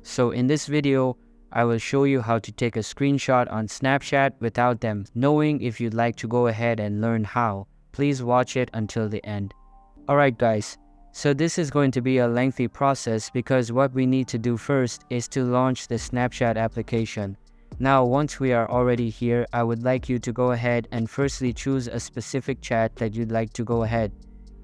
So in this video, I will show you how to take a screenshot on Snapchat without them knowing. If you'd like to go ahead and learn how, please watch it until the end. Alright guys, so this is going to be a lengthy process because what we need to do first is to launch the Snapchat application. Now once we are already here, I would like you to go ahead and firstly choose a specific chat that you'd like to go ahead.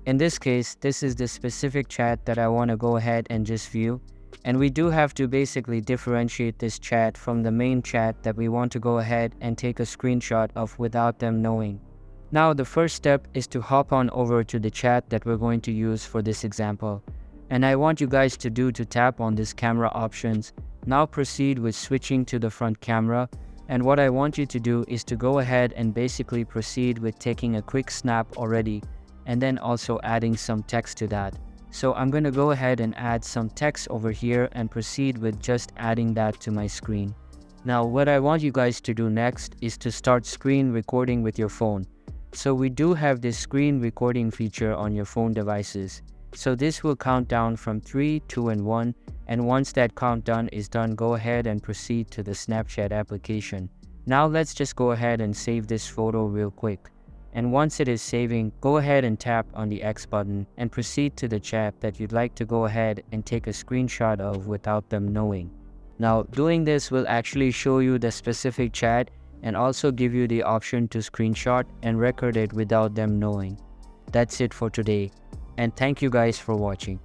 In this case, this is the specific chat that I want to go ahead and just view. And we do have to basically differentiate this chat from the main chat that we want to go ahead and take a screenshot of without them knowing. Now the first step is to hop on over to the chat that we're going to use for this example. And I want you guys to tap on this camera options. Now proceed with switching to the front camera. And what I want you to do is to go ahead and basically proceed with taking a quick snap already, and then also adding some text to that. So I'm going to go ahead and add some text over here and proceed with just adding that to my screen. Now what I want you guys to do next is to start screen recording with your phone. So we do have this screen recording feature on your phone devices. So this will count down from 3, 2 and 1, and once that countdown is done, go ahead and proceed to the Snapchat application. Now let's just go ahead and save this photo real quick. And once it is saving, go ahead and tap on the X button and proceed to the chat that you'd like to go ahead and take a screenshot of without them knowing. Now doing this will actually show you the specific chat and also give you the option to screenshot and record it without them knowing. That's it for today, and thank you guys for watching.